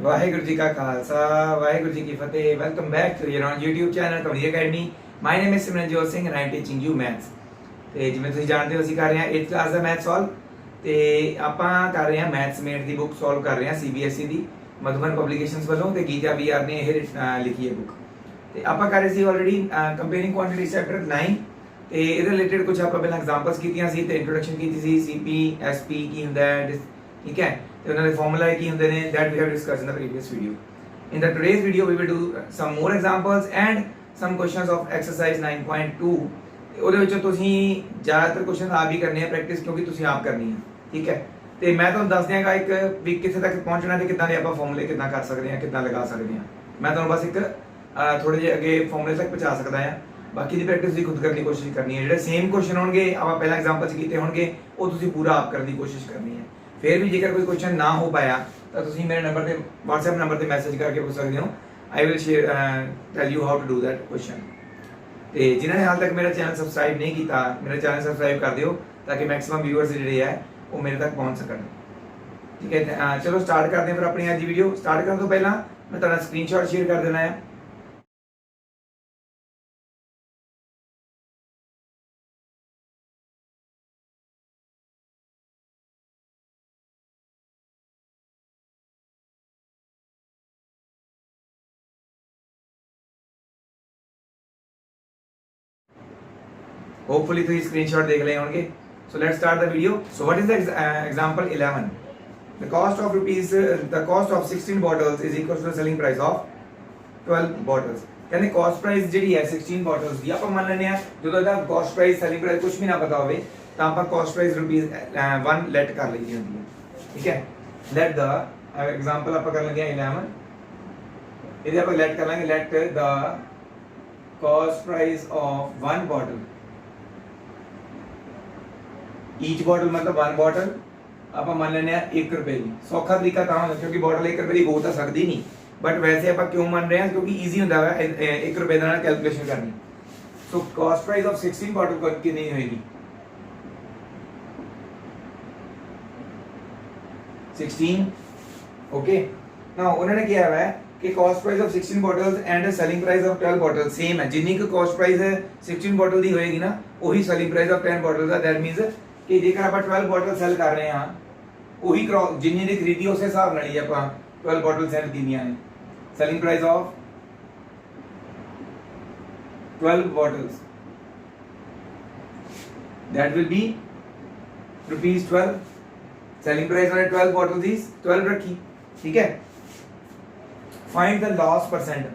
ਵਾਹਿਗੁਰੂ ਜੀ ਕਾ ਖਾਲਸਾ ਵਾਹਿਗੁਰੂ ਜੀ ਕੀ ਫਤਿਹ। Welcome back to your YouTube channel ਤੁਹਾਡੀ academy. My name is Simranjot Singh and I am teaching you maths. ਤੇ ਜਿਵੇਂ ਤੁਸੀਂ ਜਾਣਦੇ ਹੋ ਅਸੀਂ ਕਰ ਰਹੇ ਹਾਂ 8th ਕਲਾਸ ਦਾ ਮੈਥ ਸੋਲਵ। ਤੇ ਆਪਾਂ ਕਰ ਰਹੇ ਹਾਂ ਮੈਥਸ ਮੇਟ ਦੀ ਬੁੱਕ ਸੋਲਵ ਕਰ ਰਹੇ ਹਾਂ CBSE ਦੀ ਮਧੂਬਨ ਪਬਲੀਕੇਸ਼ਨਸ ਵੱਲੋਂ ਤੇ ਗੀਤਾ VR ਨੇ ਇਹ ਲਿਖੀ ਹੈ ਬੁੱਕ। ਤੇ ਆਪਾਂ ਕਰ ਰਹੇ ਸੀ ਆਲਰੇਡੀ ਕੰਪੇਅਰਿੰਗ ਕੁਆਂਟੀਟੀ ਚੈਪਟਰ 9 ਤੇ ਇਹਦੇ ਰਿਲੇਟਡ ਕੁਝ ਆਪਾਂ ਪਹਿਲਾਂ ਐਗਜ਼ਾਮਪਲਸ ਕੀਤੀਆਂ ਸੀ ਤੇ ਇੰਟਰੋਡਕਸ਼ਨ ਕੀਤੀ ਸੀ CP SP ਕੀ ਹੁੰਦਾ ਹੈ, ਠੀਕ ਹੈ, ਤੇ ਉਹਨਾਂ ਦੇ ਫਾਰਮੂਲਾ ਕੀ ਹੁੰਦੇ ਨੇ, that we have discussed in the previous video. In the today's video we will do some more examples and some questions of exercise 9.2. ਉਹਦੇ ਵਿੱਚੋਂ ਤੁਸੀਂ ਜ਼ਿਆਦਾਤਰ ਕੁਐਸਚਨ ਆਪ ਹੀ ਕਰਨੇ ਆ ਪ੍ਰੈਕਟਿਸ, ਕਿਉਂਕਿ ਤੁਸੀਂ ਆਪ ਕਰਨੀ ਹੈ, ਠੀਕ ਹੈ। ਤੇ ਮੈਂ ਤੁਹਾਨੂੰ ਦੱਸ ਦਿਆਂਗਾ ਇੱਕ ਵੀ ਕਿੱਥੇ ਤੱਕ ਪਹੁੰਚਣਾ ਤੇ ਕਿੱਦਾਂ ਦੇ ਆਪਾਂ ਫਾਰਮੂਲੇ ਕਿੱਦਾਂ ਕਰ ਸਕਦੇ ਹਾਂ, ਕਿੱਦਾਂ ਲਗਾ ਸਕਦੇ ਹਾਂ। ਮੈਂ ਤੁਹਾਨੂੰ ਬਸ ਇੱਕ ਥੋੜੇ ਜਿਹੇ ਅੱਗੇ ਫਾਰਮੂਲੇ ਤੱਕ ਪਹੁੰਚਾ ਸਕਦਾ ਹਾਂ, ਬਾਕੀ ਦੀ ਪ੍ਰੈਕਟਿਸ ਤੁਸੀਂ ਖੁਦ ਕਰਨ ਦੀ ਕੋਸ਼ਿਸ਼ ਕਰਨੀ ਹੈ। ਜਿਹੜੇ ਸੇਮ ਕੁਐਸਚਨ ਹੋਣਗੇ ਆਪਾਂ ਪਹਿਲਾਂ ਐਗਜ਼ਾਮਪਲ 'ਚ ਕੀਤੇ ਹੋਣਗੇ ਉਹ ਤੁਸੀਂ ਪੂਰਾ ਆਪ ਕਰਨ ਦੀ ਕੋਸ਼ਿਸ਼ ਕਰਨੀ ਹੈ। ਫਿਰ ਵੀ ਜੇਕਰ ਕੋਈ ਕੁਐਸਚਨ ਨਾ ਹੋ ਪਾਇਆ ਤਾਂ ਤੁਸੀਂ ਮੇਰੇ ਨੰਬਰ ਤੇ WhatsApp ਨੰਬਰ ਤੇ ਮੈਸੇਜ ਕਰਕੇ ਪੁੱਛ ਸਕਦੇ ਹੋ। I will share tell you how to do that question. ਤੇ ਜਿਨ੍ਹਾਂ ਨੇ ਹਾਲ ਤੱਕ ਮੇਰਾ ਚੈਨਲ ਸਬਸਕ੍ਰਾਈਬ ਨਹੀਂ ਕੀਤਾ, ਮੇਰਾ ਚੈਨਲ ਸਬਸਕ੍ਰਾਈਬ ਕਰ ਦਿਓ ਤਾਂ ਕਿ ਮੈਕਸਿਮਮ ਵਿਊਅਰਸ ਜਿਹੜੇ ਹੈ ਉਹ ਮੇਰੇ ਤੱਕ ਪਹੁੰਚ ਸਕਣ, ਠੀਕ ਹੈ। ਚਲੋ ਸਟਾਰਟ ਕਰਦੇ ਹਾਂ ਫਿਰ ਆਪਣੀ ਅੱਜ ਦੀ ਵੀਡੀਓ। ਸਟਾਰਟ ਕਰਨ ਤੋਂ ਪਹਿਲਾਂ ਮੈਂ ਤੁਹਾਡਾ ਸਕਰੀਨਸ਼ਾਟ ਸ਼ੇਅਰ ਕਰ ਦੇਣਾ ਹੈ। Hopefully ਤੁਸੀਂ screenshot ਦੇਖ ਲਏ ਹੋਣਗੇ। So let's start the video. So what is the example 11? The cost of 16 bottles is equal to the selling price of 12 bottles. ਕਹਿੰਦੇ cost price ਜਿਹੜੀ ਹੈ 16 bottles ਦੀ ਆਪਾਂ ਮੰਨ ਲੈਂਦੇ ਆ, ਜਦੋਂ ਇਹਦਾ cost price selling price ਕੁਝ ਵੀ ਨਾ ਪਤਾ ਹੋਵੇ ਤਾਂ ਆਪਾਂ cost price ₹1 ਲੈਟ ਕਰ ਲਈਦੀ ਹੁੰਦੀ ਹੈ, ਠੀਕ ਹੈ। let the example ਆਪਾਂ ਕਰ ਲਵਾਂਗੇ 11, ਇਹਦੇ ਆਪਾਂ ਲੈਟ ਕਰ ਲਾਂਗੇ let the cost price of 1 bottle, each bottle मतलब 1 bottle ਆਪਾਂ ਮੰਨ ਲੈਂਦੇ ਆ 1 ਰੁਪਏ ਦੀ। ਸੌਖਾ ਤਰੀਕਾ ਤਾਂ ਹੁੰਦਾ ਕਿਉਂਕਿ ਬੋਟਲ 1 ਰੁਪਏ ਦੀ ਹੋ ਤਾਂ ਸਕਦੀ ਨਹੀਂ, ਬਟ ਵੈਸੇ ਆਪਾਂ ਕਿਉਂ ਮੰਨ ਰਹੇ ਹਾਂ ਕਿਉਂਕਿ ਈਜ਼ੀ ਹੁੰਦਾ ਹੈ 1 ਰੁਪਏ ਦੇ ਨਾਲ ਕੈਲਕੂਲੇਸ਼ਨ ਕਰਨੀ। ਸੋ ਕਾਸਟ ਪ੍ਰਾਈਸ ਆਫ 16 ਬੋਟਲ ਕਿੰਨੀ ਹੋਏਗੀ? 16, ਓਕੇ। ਨਾਓ ਉਹਨਾਂ ਨੇ ਕਿਹਾ ਹੈ ਕਿ cost price of 16 bottles and selling price of 12 bottles same ਹੈ। ਜਿੰਨੀ ਕੁ ਕਾਸਟ ਪ੍ਰਾਈਸ 16 ਬੋਟਲ ਦੀ ਹੋਏਗੀ ਨਾ, ਉਹੀ selling price of 10 bottles the. That means ਕਿ ਜੇਕਰ ਆਪਾਂ 12 ਬੋਟਲ ਸੈਲ ਕਰ ਰਹੇ ਹਾਂ, ਉਹੀ ਜਿੰਨੀ ਦੀ ਖਰੀਦੀ ਉਸੇ ਹਿਸਾਬ ਨਾਲ ਹੀ ਆਪਾਂ 12 ਬੋਟਲ ਸੈਲ ਕੀਤੀਆਂ ਨੇ। Selling price of 12 bottles that will be ₹12। selling price वाले 12 bottles is 12 रखी, ठीक है। find the loss percent।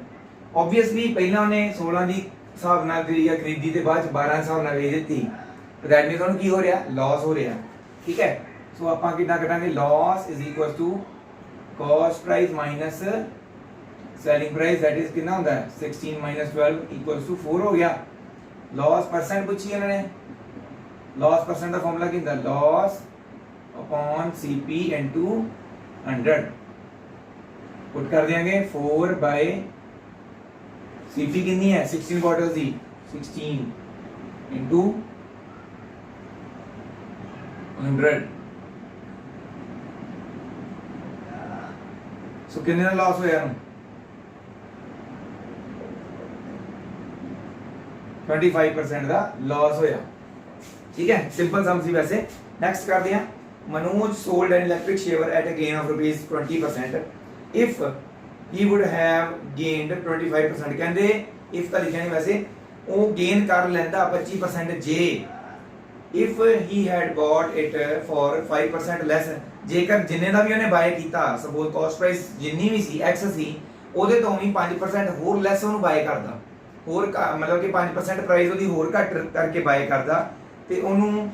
obviously ਪਹਿਲਾਂ ਉਹਨੇ 16 ਦੀ ਹਿਸਾਬ ਨਾਲ ਖਰੀਦੀ ਤੇ ਬਾਅਦ 12 ਹਿਸਾਬ ਨਾਲ ਵੇਚ ਦਿੱਤੀ, तो that means ਉਹਨੂੰ ਕੀ ਹੋ ਰਿਹਾ? loss ਹੋ ਰਿਹਾ, ਠੀਕ ਹੈ। ਸੋ ਆਪਾਂ ਕਿੰਨਾ ਕਟਾਂਗੇ? loss is equal to cost price minus selling price, that is ਕਿੰਨਾ ਹੁੰਦਾ ਹੈ? 16 minus 12 equals to 4 ਹੋ ਗਿਆ। loss percent ਪੁੱਛੀ ਇਹਨਾਂ ਨੇ। loss percent ਦਾ ਫਾਰਮੂਲਾ ਕੀ ਹੁੰਦਾ? loss upon CP into 100। ਪੁੱਟ ਕਰ ਦਿਆਂਗੇ 4 by CP ਕਿੰਨੀ ਹੈ? 16 bottles ਦੀ, 16 into 100। ਸੋ ਕਿੰਨੇ ਦਾ ਲਾਸ ਹੋਇਆ ਨੂੰ? 25% ਦਾ ਲਾਸ ਹੋਇਆ, ਠੀਕ ਹੈ। ਸਿੰਪਲ ਸਮ ਸੀ ਵੈਸੇ। ਨੈਕਸਟ ਕਰਦੇ ਹਾਂ। Manoj sold an electric shaver at a gain of ₹20%. If he would have gained 25%, ਕਹਿੰਦੇ if ਤਾਂ ਲਿਖਿਆ ਨਹੀਂ ਵੈਸੇ, ਉਹ ਗੇਨ ਕਰ ਲੈਂਦਾ 25% ਜੇ if he had bought it for 5% less। ਜੇਕਰ ਜਿੰਨੇ ਦਾ ਵੀ ਉਹਨੇ ਬਾਏ ਕੀਤਾ, ਸਪੋਜ਼ ਕਾਸਟ ਪ੍ਰਾਈਸ ਜਿੰਨੀ ਵੀ ਸੀ x ਸੀ, ਉਹਦੇ ਤੋਂ ਵੀ 5% ਹੋਰ ਲੈਸ ਉਹਨੂੰ ਬਾਏ ਕਰਦਾ, ਹੋਰ ਮਤਲਬ ਕਿ 5% ਪ੍ਰਾਈਸ ਉਹਦੀ ਹੋਰ ਘੱਟ ਕਰਕੇ ਬਾਏ ਕਰਦਾ ਤੇ ਉਹਨੂੰ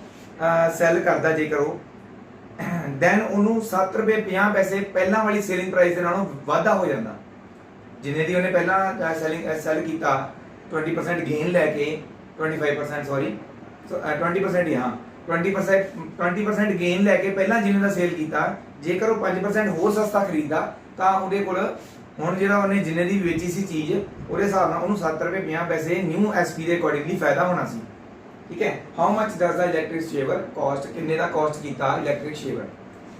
ਸੈਲ ਕਰਦਾ ਜੇਕਰ ਉਹ, ਦੈਨ ਉਹਨੂੰ ₹7.50 ਪਹਿਲਾਂ ਵਾਲੀ ਸੇਲਿੰਗ ਪ੍ਰਾਈਸ ਦੇ ਨਾਲੋਂ ਵਾਧਾ ਹੋ ਜਾਂਦਾ। ਜਿੰਨੇ ਦੀ ਉਹਨੇ ਪਹਿਲਾਂ ਸੈਲ ਕੀਤਾ 20% ਗੇਨ ਲੈ ਕੇ 25% ਸੌਰੀ 20% ਹਾਂ 20% ਗੇਨ ਲੈ ਕੇ ਪਹਿਲਾਂ ਜਿੰਨੇ ਦਾ ਸੇਲ ਕੀਤਾ, ਜੇਕਰ ਉਹ 5% ਹੋਰ ਸਸਤਾ ਖਰੀਦਦਾ ਤਾਂ ਉਹਦੇ ਕੋਲ ਹੁਣ ਜਿਹੜਾ ਉਹਨੇ ਜਿੰਨੇ ਦੀ ਵੇਚੀ ਸੀ ਚੀਜ਼ ਉਹਦੇ ਹਿਸਾਬ ਨਾਲ ਉਹਨੂੰ ₹7.50 ਨਿਊ SP ਦੇ ਅਕੋਰਡਿੰਗਲੀ ਫਾਇਦਾ ਹੋਣਾ ਸੀ, ठीक है। How much does the electric shaver cost, किन्ने दा कॉस्ट कीता इलेक्ट्रिक शेवर।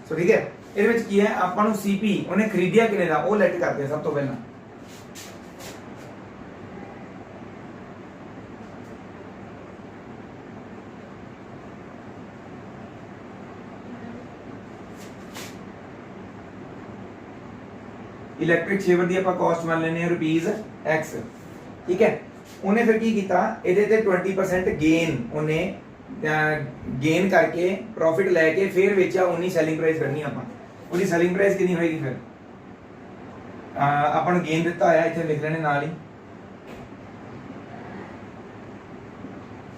सो ठीक है, ਇਹਦੇ ਵਿੱਚ ਕੀ ਹੈ, ਆਪਾਂ ਨੂੰ ਸੀਪੀ ਉਹਨੇ ਖਰੀਦਿਆ ਕਿੰਨੇ ਦਾ ਉਹ ਲੈਟ ਕਰਦੇ ਆ ਸਭ ਤੋਂ ਪਹਿਲਾਂ। इलैक्ट्रिक शेवर की आप कॉस्ट मान लेने रुपीज एक्स, ठीक है। उन्हें फिर की किया, ये 20% गेन उन्हें गेन करके प्रॉफिट लैके फिर बेचा, उन्नी सैलिंग प्राइस करनी आप। उन्नी सैलिंग प्राइस कितनी होएगी फिर अपन गेन दिता है इतने लिख लेने नाल ही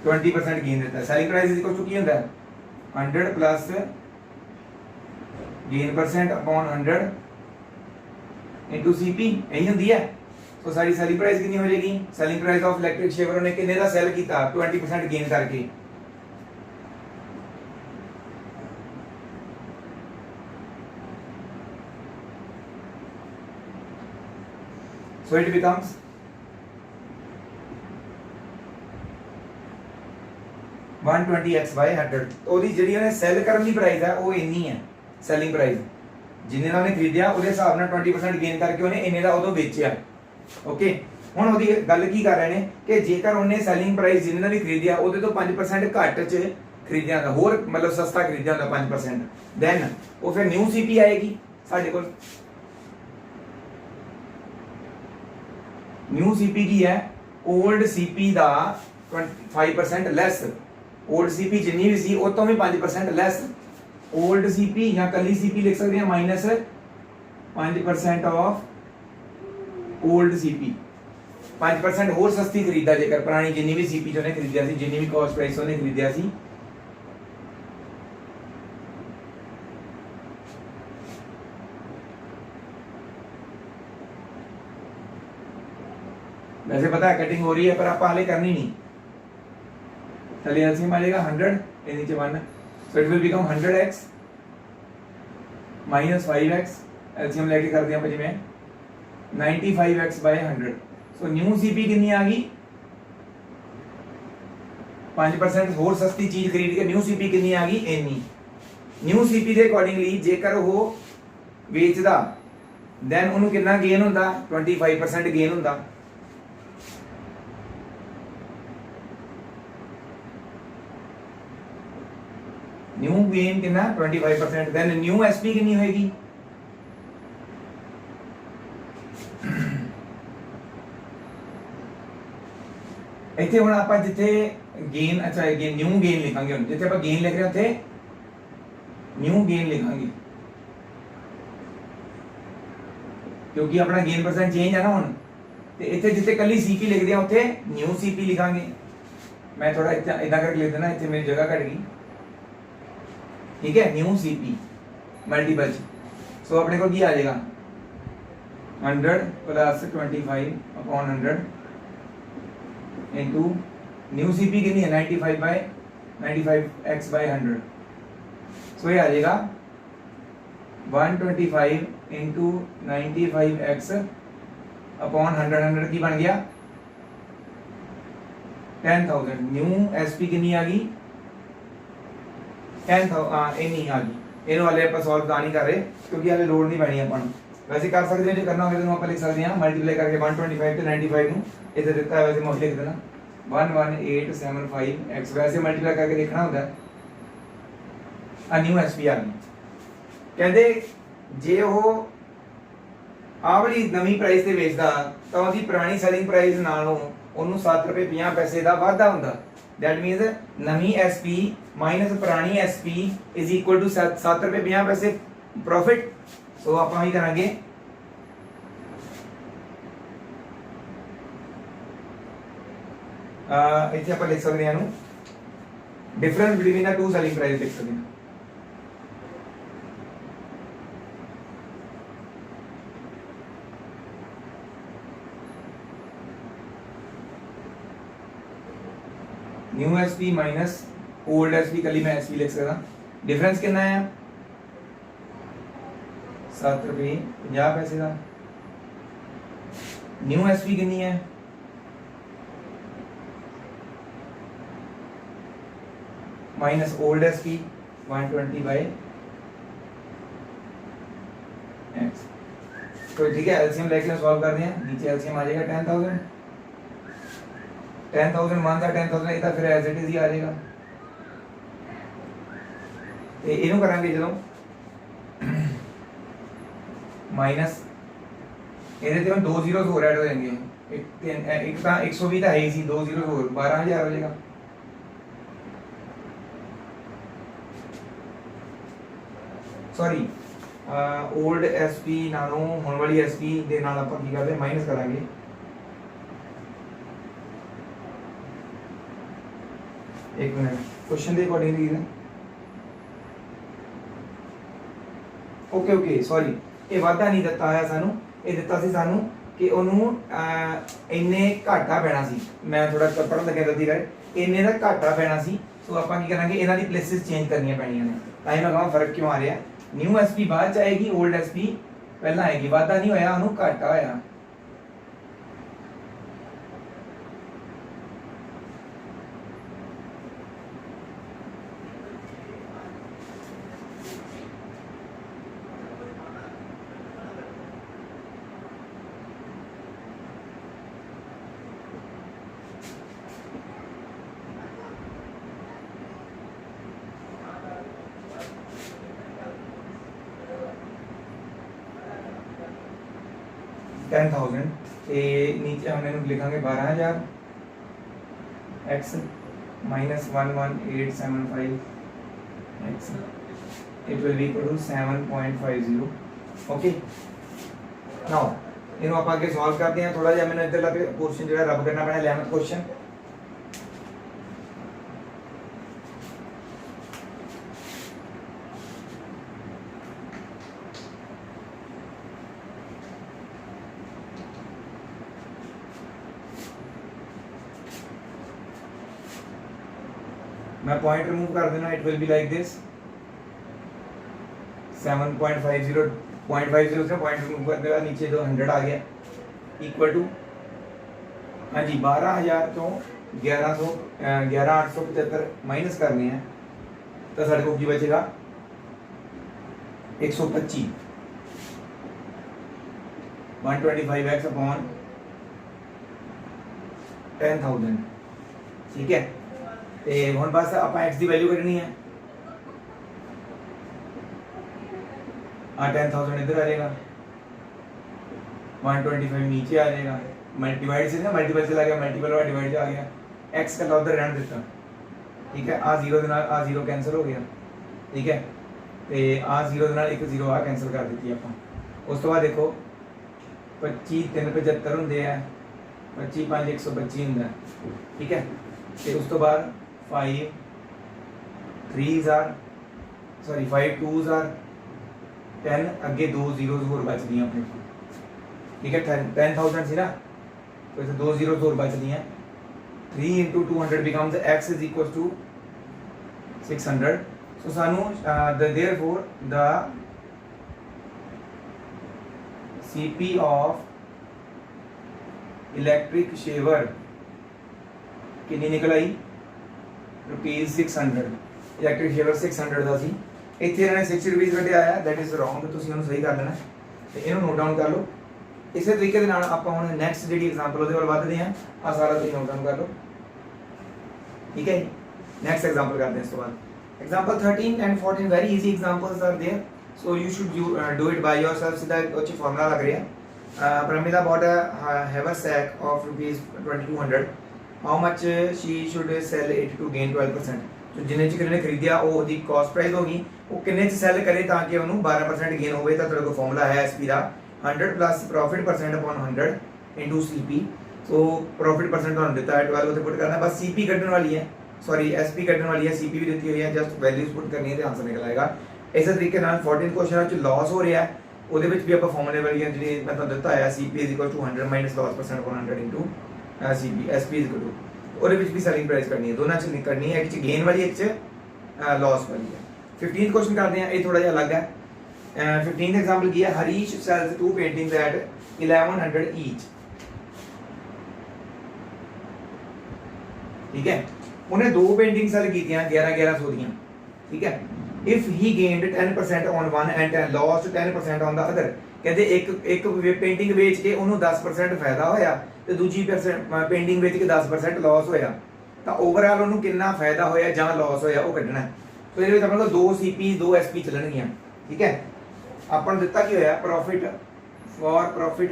20% गेन दिता है। सैलिंग प्राइस इक्वल टू की होता है 100 plus gain percent upon 100 into CP, यही होती है। तो सारी सेलिंग प्राइस कितनी हो जाएगी, selling price of electric shaver ने कितने का सेल किया 20% गेन करके। So it becomes $120x/100। तो जी सेल करने की प्राइस है वो इन्नी है सेलिंग प्राइस, जिन्हें उन्हें खरीदिया उसके हिसाब से 20% गेन करके उन्हें इन्ने का उदों बेचा। ओके, हुण ओहदी गल की कर रहे हैं कि जेकर उन्हें सैलिंग प्राइस जिन्हें भी खरीदिया उहदे तो 5% घट च खरीदिया होंदा, होर मतलब सस्ता खरीदिया होंदा 5%, दैन वो फिर न्यू सीपी आएगी साडे कोल। न्यू सीपी की है ओल्ड सीपी का 5% लैस, ओल्ड सीपी जिन्नी भी सी उस तो भी 5% लैस। ओल्ड सीपी या कली सीपी लिख सकते हैं माइनस 5% ऑफ ओल्ड सीपी, 5% होर सस्ती खरीदा जेकर पुरानी जिन्नी भी सीपी जो ने खरीदिया सी, जिन्नी भी कॉस्ट प्राइस उन्हें खरीदिया सी। वैसे पता है कटिंग हो रही है पर आप हाले करनी नहीं। चलिए एलसीएम आ जाएगा 100 ये नीचे 1, so it will become 100x minus 5x, LCM लेके कर दिया जिमें 95x/100। सो न्यू सीपी कितनी आ गई 5% होर सस्ती चीज खरीद के न्यू सीपी कितनी आ गई इन्नी। न्यू सीपी के अकॉर्डिंगली जेकर वो बेचदा दैन उन्होंने कितना गेन होंदा 25% गेन होंदा। न्यू गेन कितना 25%, देन न्यू एसपी कितनी होएगी इतने हुण आपां जिथे गेन, अच्छा न्यू गेन लिखांगे, हुण जिथे आपां गेन लिख रहे उथे न्यू गेन लिखांगे क्योंकि अपना गेन परसेंट चेंज है ना हुण। ते इथे जिथे कली सीपी लिख दिया उथे न्यू सीपी लिखांगे। मैं थोड़ा इतना करके लिख देना, इतने मेरी जगह घट गई, ठीक है। न्यू सीपी मल्टीपल, सो अपने को क्या आ जाएगा 100 plus 25 upon 100 into new CP कितनी है 95x/100। सो ये आ जाएगा 125 इंटू 95x अपॉन 100 की बन गया 10,000। न्यू एसपी कितनी आ गई 10,000 इन्नी आ गई। इन वाले आप सॉल्व नहीं कर रहे क्योंकि हाले लोड नहीं पैनी अपन, वैसे कर सकते हैं जो करना होगा तो आप लिख सकते हैं मल्टीप्लाई करके 125 ਤੇ 95 ਨੂੰ इधर देता है, वैसे मैं लिख देना 11875x, वैसे मल्टीप्लाई करके देखना होता है। आ न्यू एसपी आ गई, कहते जे वो आ वाली नवी प्राइस ਤੇ ਵੇਚਦਾ ਤਾਂ ਉਹਦੀ ਪੁਰਾਣੀ ਸੈਲਿੰਗ ਪ੍ਰਾਈਸ ਨਾਲੋਂ ਉਹਨੂੰ 7 ਰੁਪਏ 50 ਪੈਸੇ ਦਾ ਵਾਧਾ ਹੁੰਦਾ। That means Navi SP minus पुरानी एसपी इज इक्वल टू 7 रुपए 50 पैसे प्रॉफिट। सो आप ही करांगे इतने आप लिख सकते हैं difference between the two selling price लिख सकते हैं। New SP minus old SP, कली मैं एसपी लिख सकता। डिफरेंस कितना है 7 रुपए 50 पैसे का। न्यू एसपी कितनी है माइनस ओल्ड एसपी 120 तो ठीक है, एलसीएम लेके सॉल्व कर रहे हैं। नीचे एलसीएम आ जाएगा 10,000, 10,000 मान था 10,000 इतना फिर एज इट इज ही आ जाएगा। ਤੇ ਇਹਨੂੰ ਕਰਾਂਗੇ ਜਦੋਂ ਮਾਈਨਸ ਇਹਦੇ ਤੇ ਹੁਣ ਦੋ ਜ਼ੀਰੋਜ਼ ਹੋਰ ਐਡ ਹੋ ਜਾਣਗੇ। ਇੱਕ ਤਾਂ 120 ਤਾਂ ਹੈ ਹੀ ਸੀ, ਦੋ ਜ਼ੀਰੋ ਹੋਰ 12,000 ਹੋ ਜਾਏਗਾ। ਸੌਰੀ ओल्ड एसपी नालों होने वाली एसपी ਦੇ ਨਾਲ ਆਪਾਂ ਕੀ ਕਰਦੇ ਮਾਈਨਸ ਕਰਾਂਗੇ। एक मिनट क्वेश्चन ਦੇ ਅਕੋਰਡਿੰਗ ਲਿਖ ਦੇ। ਓਕੇ ਸੌਰੀ, ਇਹ ਵਾਧਾ ਨਹੀਂ ਦਿੱਤਾ ਹੋਇਆ ਸਾਨੂੰ, ਇਹ ਦਿੱਤਾ ਸੀ ਸਾਨੂੰ ਕਿ ਉਹਨੂੰ ਇੰਨੇ ਘਾਟਾ ਪੈਣਾ ਸੀ। ਮੈਂ ਥੋੜਾ ਪੜ੍ਹਨ ਲੱਗਿਆ ਗਲਤੀ ਕਰ, ਇੰਨੇ ਦਾ ਘਾਟਾ ਪੈਣਾ ਸੀ। ਸੋ ਆਪਾਂ ਕੀ ਕਰਾਂਗੇ, ਇਹਨਾਂ ਦੀ ਪਲੇਸਿਸ ਚੇਂਜ ਕਰਨੀਆਂ ਪੈਣੀਆਂ ਨੇ। ਤਾਂ ਹੀ ਮੈਂ ਕਹਾਂ ਫਰਕ ਕਿਉਂ ਆ ਰਿਹਾ। न्यू एसपी बाद च आएगी, ओल्ड एसपी पहला आएगी। वादा नहीं होया, उन्होंने घाटा होया। ਤੇ नीचे हम इन्हें लिखांगे 12,000 x minus 11875 x, it will be equal to 7.50। Okay, now इन्हों आप आगे सॉल्व करते हैं। थोड़ा जिहा मैंने इधरला पोर्शन जो रब करना पैना 11th क्वेश्चन। मैं पॉइंट रिमूव कर देना, it will be like this 7.50 0.50 से पॉइंट रिमूव कर देगा, नीचे जो 100 आ गया इक्वल टू, हाँ जी 12,000 तो 11,875 माइनस करने हैं तो साढ़े को की बचेगा 125 125x अपॉन 10,000। ठीक है, ਤੇ ਹੁਣ ਬਸ ਆਪਾਂ x ਦੀ ਵੈਲਿਊ ਕੱਢਣੀ ਹੈ। ਆ 10,000 इधर आ जाएगा, 125 नीचे आ जाएगा। डिवाइड से ना मल्टीपल चला गया, मल्टीपल और डिवाइड आ गया, x का उधर रहने देता। ठीक है, आ 0 ਦੇ ਨਾਲ ਆ 0 ਕੈਨਸਲ ਹੋ ਗਿਆ। ਠੀਕ ਹੈ, ਤੇ ਆ 0 ਦੇ ਨਾਲ ਇੱਕ 0 ਆ ਕੈਨਸਲ ਕਰ ਦਿੱਤੀ ਆਪਾਂ। ਉਸ ਤੋਂ ਬਾਅਦ ਦੇਖੋ 25 3 75 ਹੁੰਦੇ ਆ, 25 5 125 ਹੁੰਦਾ। ਠੀਕ ਹੈ, ਤੇ ਉਸ ਤੋਂ ਬਾਅਦ 5 3s are sorry 5 2s are 10 ਅੱਗੇ ਦੋ ਜ਼ੀਰੋਜ਼ ਹੋਰ ਬਚਦੀਆਂ ਆਪਣੇ। ਠੀਕ ਹੈ, 10,000 ਸੀ ਨਾ, तो इसे दो जीरो और बच दी हैं। 3 into 200 becomes x is equals to 600। so सानू therefore the CP of electric shaver कितनी निकल आई ₹600। इलेक्ट्रिक शेवर 600 ਦਾ ਸੀ, ਇੱਥੇ ਇਹਨਾਂ ਨੇ 60 ਰੁਪਏ ਕੱਢਿਆ ਆਇਆ, ਦੈਟ ਇਜ਼ ਰੋਂਗ। ਤੁਸੀਂ ਉਹਨੂੰ ਸਹੀ ਕਰ ਲੈਣਾ ਤੇ ਇਹਨੂੰ ਨੋਟ ਡਾਊਨ ਕਰ ਲਓ। ਇਸੇ ਤਰੀਕੇ ਦੇ ਨਾਲ ਆਪਾਂ ਹੁਣ ਨੈਕਸਟ ਜਿਹੜੀ ਐਗਜ਼ਾਮਪਲ ਉਹਦੇ ਵੱਲ ਵਧਦੇ ਹਾਂ। ਆ ਸਾਰਾ ਤੁਸੀਂ ਨੋਟ ਡਾਊਨ ਕਰ ਲਓ। ਠੀਕ ਹੈ, ਨੈਕਸਟ ਐਗਜ਼ਾਮਪਲ ਕਰਦੇ ਹਾਂ ਇਸ ਤੋਂ ਬਾਅਦ। Example 13 and 14 very easy examples are there, so you should do it by yourself। ਸਿੱਧਾ ਉੱਚੀ ਫਾਰਮੂਲਾ ਲੱਗ ਰਿਹਾ। Pramila bought a haversack of ₹2200। how much she should sell it to gain 12%। तो जिन्हें चिकन ने खरीदिया वो ਉਹਦੀ ਕਾਸਟ ਪ੍ਰਾਈਸ ਹੋਗੀ, ਉਹ ਕਿੰਨੇ ਚ ਸੈਲ ਕਰੇ ਤਾਂ ਕਿ ਉਹਨੂੰ 12% ਗੇਨ ਹੋਵੇ। ਤਾਂ ਤੁਹਾਡੇ ਕੋਲ ਫਾਰਮੂਲਾ ਹੈ ਐਸਪੀ ਦਾ 100 plus profit percent upon 100 into CP। so profit percent ਤੁਹਾਨੂੰ ਦਿੱਤਾ ਹੈ 12 ਉੱਤੇ ਪੁੱਟ ਕਰਨਾ, ਬਸ CP ਕੱਢਣ ਵਾਲੀ ਹੈ, ਸੌਰੀ SP ਕੱਢਣ ਵਾਲੀ ਹੈ, CP ਵੀ ਦਿੱਤੀ ਹੋਈ ਹੈ, ਜਸਟ ਵੈਲਿਊਜ਼ ਪੁੱਟ ਕਰਨੀ ਹੈ ਤੇ ਆਨਸਰ ਨਿਕਲ ਆਏਗਾ। ਇਸੇ ਤਰੀਕੇ ਨਾਲ 14 ਕੁਐਸਚਨ ਵਿੱਚ ਲਾਸ ਹੋ ਰਿਹਾ ਹੈ, ਉਹਦੇ ਵਿੱਚ ਵੀ ਆਪਾਂ ਫਾਰਮੂਲੇ ਵਾਲੀ ਜਿਹੜੀ ਮੈਂ ਤੁਹਾਨੂੰ ਦਿੱਤਾ ਹੈ CP is equal to 100 minus loss percent upon 100 into CP SP is equal to, ਉਹਦੇ ਵਿੱਚ ਵੀ ਸੈਲਿੰਗ ਪ੍ਰਾਈਸ ਕਰਨੀ ਹੈ, ਦੋਨਾਂ ਚ ਨਹੀਂ ਕਰਨੀ ਹੈ, ਇੱਕ ਚ ਗੇਨ ਵਾਲੀ ਇੱਕ ਚ ਲਾਸ ਵਾਲੀ ਹੈ। 15th ਕੁਐਸਚਨ ਕਰਦੇ ਹਾਂ, ਇਹ ਥੋੜਾ ਜਿਹਾ ਅਲੱਗ ਹੈ। 15th एग्जांपल किया, Harish sells 2 paintings at 1100 each। ठीक है, उन्हें 2 पेंटिंग सेल की 1100 ਦੀਆਂ। ठीक है, if he gained 10% on one and lost 10% on the other, कहते एक पेंटिंग बेच के उन्होंने 10% फायदा होया तो दूजी पेंटिंग बेच के 10% लॉस होया, तो ओवरऑल उन्होंने कितना फायदा होया ਜਾਂ लॉस होया वो कढ़ना है। तो ये अपने को 2 CP 2 SP चलणगियां, ठीक है। ਆਪਾਂ ਨੂੰ ਦਿੱਤਾ ਕੀ ਹੋਇਆ, profit for profit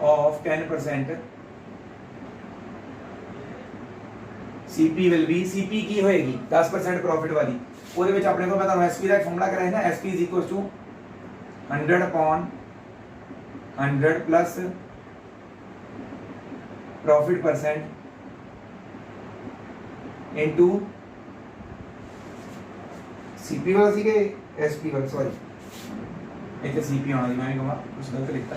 of 10%, CP will be, CP की होएगी 10% प्रॉफिट वाली, ਉਹਦੇ ਵਿੱਚ ਆਪਣੇ ਕੋਲ ਮੈਂ ਤੁਹਾਨੂੰ SP ਦਾ ਇੱਕ ਫਾਰਮੂਲਾ ਕਰਾਇਆ ਨਾ, SP is equals to 100 upon 100 plus profit percent into CP वाला सी के SP वाला, सॉरी ਇੱਥੇ CP ਆਉਣਾ ਜੀ, ਮੈਂ ਕਹਾਂ ਕੁਝ ਗਲਤ ਲਿਖਤਾ।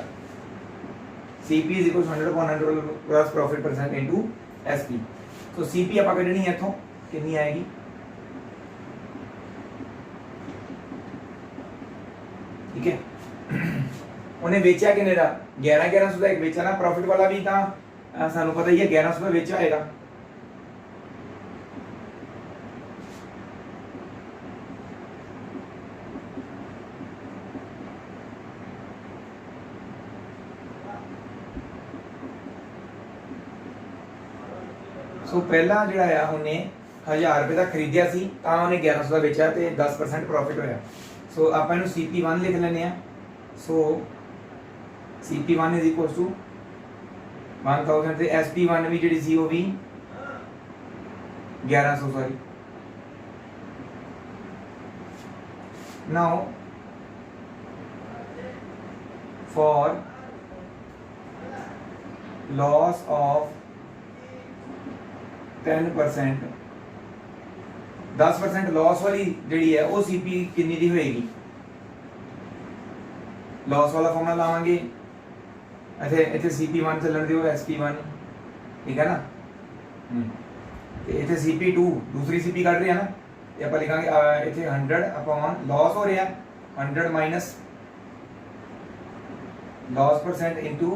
CP is equals to 100 upon 100 plus profit percent into SP। तो CP ਆਪਾਂ ਕੱਢਣੀ ਹੈ ਇੱਥੋਂ, ਕਿੰਨੀ ਆਏਗੀ, ठीक है। उन्हें बेचा किन्ने दा 1100 का एक बेचा ना, प्रॉफिट वाला भी था सानू पता ही है 1100 में बेचा आएगा। सो पहला जिहड़ा आ उन्हें 1000 रुपए का खरीदिया सी, तां उन्हें 1100 का बेचा ते 10% प्रॉफिट होया। सो आप CP1 लिख लेने हैं। सो CP1 इज इक्वल टू 1000 ते SP1 भी जी सी वो भी 1100, sorry. Now for loss of 10%, 10% loss वाली जी है वो CP कितनी दी होएगी, लॉस वाला फॉर्मूला लावांगे, इतने CP1 चलन दियो SP1, ठीक है ना। इतने CP2 दूसरी CP कट रही है ना, ये आप लिखांगे इतने 100 अपॉन लॉस हो रहा है 100 minus loss percent into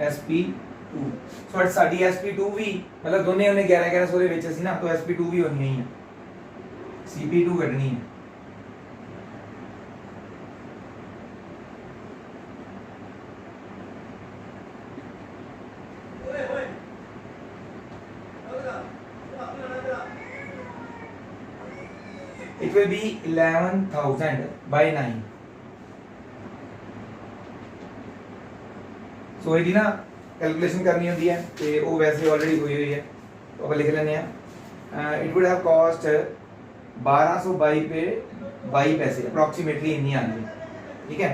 SP2। सो साडी SP2 भी मतलब दोनों उन्हें 1100 ਦੇ ਵਿੱਚ ਸੀ ना, तो SP2 भी होनी ही है, CP2 कटनी है। It will be 11,000 by 9। सो ये ना कैलकुलेशन करनी होती है तो वो वैसे ऑलरेडी हुई हुई है, तो आप लिख लेने हैं। इट वुड हैव कॉस्ट 1222 पे 22 पैसे अप्रॉक्सीमेटली इतनी आती है, ठीक है।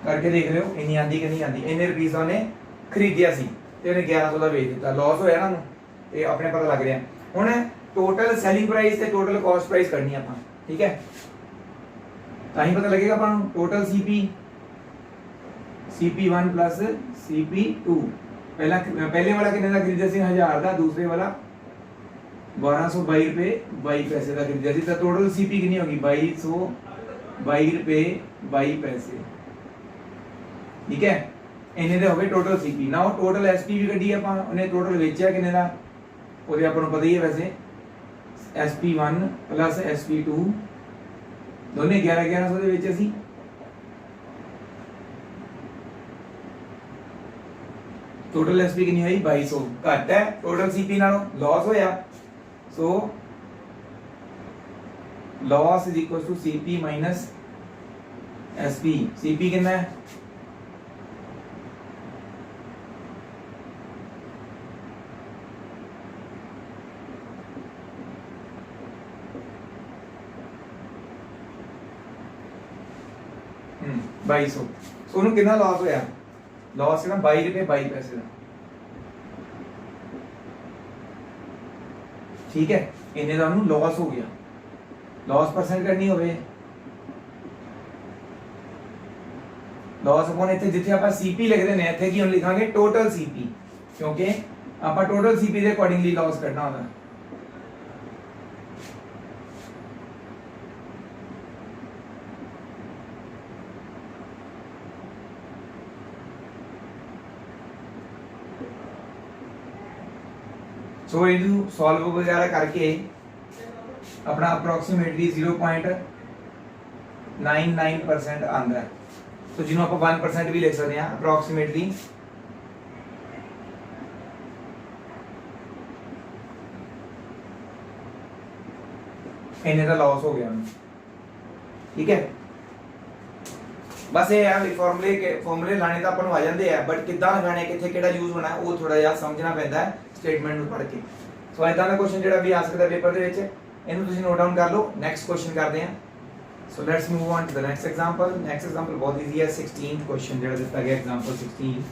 करके देख रहे हो इतनी आती कि नहीं आती। इन्ने रुपीस उन्हें खरीदिया सी ते उन्हें 1100 का बेच दिता, लॉस होया ना ते अपने पता लग रहा है। हुण टोटल सैलिंग प्राइस ते टोटल कॉस्ट प्राइस करनी है अपन, ठीक है, ताही पता लगेगा अपन टोटल CP1 प्लस CP2। पहले वाला कितने का खरीदा सी 1000 का, दूसरे वाला 1222 रुपए 22 पैसे का खरीदा सी, तो टोटल CP कितनी होगी 2222 रुपए 22 पैसे, ठीक है। इन्ने दे हो गए total CP। Now total SP भी कड्डी अपन, उन्हें टोटल बेचा कितने का ਉਹਦੇ ਆਪਾਂ ਨੂੰ ਪਤਾ ਹੀ ਹੈ ਵੈਸੇ, SP1 प्लस SP2 दोनों 1100 ਦੇ ਵਿੱਚ ਅਸੀਂ टोटल SP कितनी हुई 2200, घट है टोटल CP नालों, लॉस होया। So loss is equal to CP minus SP। CP कितना है बाईस सौ। सो उन्होंने कितना लॉस होया, लॉस कितना 22 रुपए 22 पैसे का, ठीक है। इन्हें का लॉस हो गया, लॉस परसेंट करनी होवे लॉस अपॉन इतने जिथे आप CP लिख देने इतने की हम लिखांगे टोटल CP, क्योंकि आप टोटल CP के अकॉर्डिंगली लॉस करना होगा। सो इनू सॉल्व वगैरह करके अपना अप्रोक्सीमेटली 0.99% आता है। तो जिन्हों आप 1% भी लिख सकते हैं अप्रोक्सीमेटली इन्ने का लॉस हो गया। ठीक है, बस ये है फॉर्मूले लाने तो अपन आ जाते हैं, बट कितना लगाने कितने केड़ा यूज होना है वो थोड़ा जिहा समझना पैंदा है स्टेटमेंट पढ़ के। सो इदां दा क्वेश्चन जेड़ा भी आ सकदा पेपर दे विच इहनूं तुसीं नोट डाउन कर लो। नेक्स्ट क्वेश्चन करते हैं। So let's move on to the next example. Next example बहुत इजी है। 16 क्वेश्चन जेड़ा दिता गया एग्जांपल 16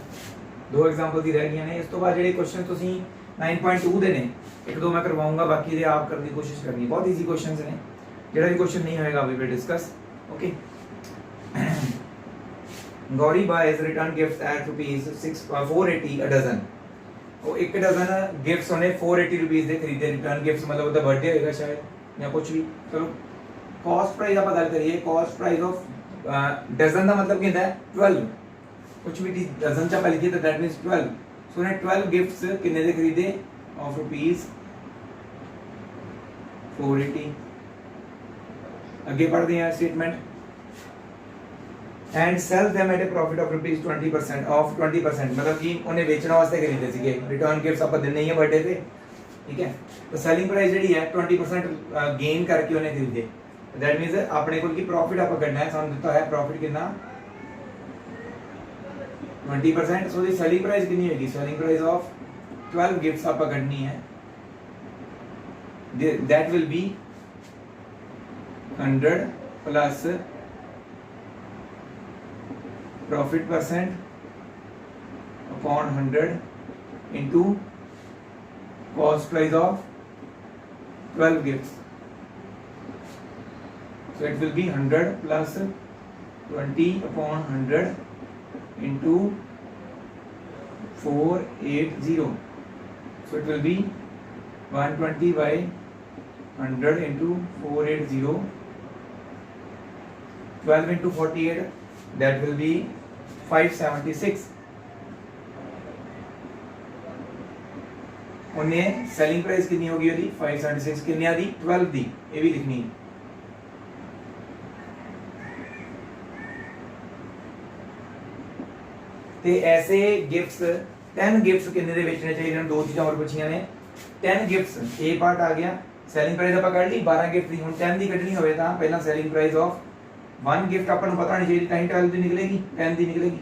दो एग्जांपल दी रह गई ने। इस तो बाद जेडे क्वेश्चन तुसीं 9.2 दे ने एक दो मैं करवाऊंगा, बाकी दे आप करने की कोशिश करनी। बहुत इजी क्वेश्चंस ने, जेड़ा भी क्वेश्चन नहीं होएगा we will discuss. Okay, Gauri buys return gifts at rupees 480 a dozen। वो एक डजन गिफ्ट्स उन्हें 480 रुपीस दे खरीदे। रिटर्न गिफ्ट्स मतलब उसका बर्थडे होगा शायद या कुछ भी। चलो कॉस्ट प्राइस आप गल करिए। कॉस्ट प्राइस ऑफ डजन का मतलब क्या है 12। कुछ भी डजन चा लिखिए तो दैट मींस 12। सो उन्हें 12 गिफ्ट्स कितने दे खरीदे ऑफ रुपीस 480। आगे पढ़ते हैं statement. And sell them at A profit of rupees 20% of 20%, मतलब कि उन्हें बेचने वास्ते खरीदे सीगे। रिटर्न गिफ्ट्स आप देने ही है बर्थडे पे। ठीक है, तो सेलिंग प्राइस जी है 20% गेन करके उन्हें खरीदे। दैट मींस अपने को की प्रॉफिट आप करना है। सामने दिता है प्रॉफिट कितना 20%। सो दी सेलिंग प्राइस कितनी होगी? सेलिंग प्राइस ऑफ 12 गिफ्ट्स आप करनी है। That will B 100 plus profit percent upon 100 into cost price of 12 gifts. So it will be 100 plus 20 upon 100 into 480। So it will be 120 by 100 into 480, 12 into 48, that will be 576। उन्हें selling price कितनी होगी ਉਹਦੀ 576 कितने दी 12 दी, ये भी लिखनी। ते ऐसे गिफ्ट्स 10 गिफ्ट्स कितने दे बेचने चाहिए? दो चीज़ां और पूछियां ने। 10 गिफ्ट्स ए पार्ट आ गया। सेलिंग प्राइस ਆਪਾਂ ਕੱਢ ਲਈ 12 गिफ्ट दी। ਹੁਣ 10 ਦੀ ਕੱਢਣੀ ਹੋਵੇ ਤਾਂ ਪਹਿਲਾਂ सेलिंग प्राइस ऑफ 1 गिफ्ट अपन पता नहीं चाहिए टाइम 12 दी निकलेगी 10 दी निकलेगी।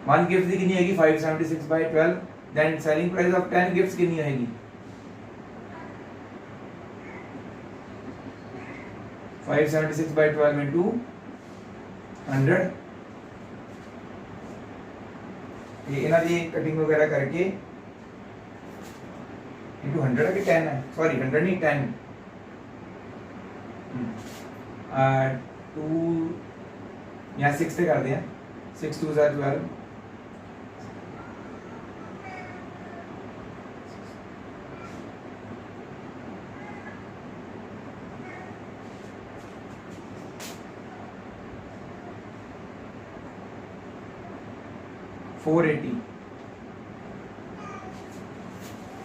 1 गिफ्ट दी कितनी आएगी 576 by 12। Then selling price of 10 gifts कितनी आएगी 576 by 12 into 100। ये इना दी कटिंग वगैरह करके into 100 है कि 10 है? सॉरी 100 नहीं 10। 2 यहाँ 6 से कर दिया। 6 2 12। 480।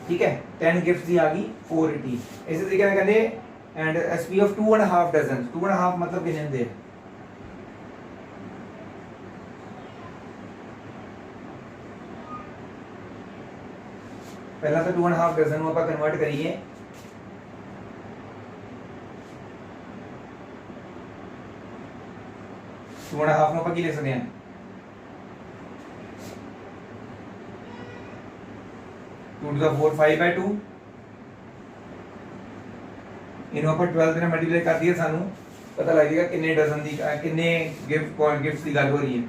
ठीक है, 10 गिफ्ट दी आ गई 480। इस तरीके से कहते एंड एसपी ऑफ 2.5 डजन। 2.5 मतलब कितने दे? पहला तो 2.5 डजन को आप कन्वर्ट करिए। टू एंड हाफ को लिख सकते हैं 2 to the 4 5 by 2। इन्हों पर 12 ने मल्टीप्लाई कर दिया, सानू पता लग जाएगा कितने डजन दी कितने गिफ्ट्स की गल हो रही है।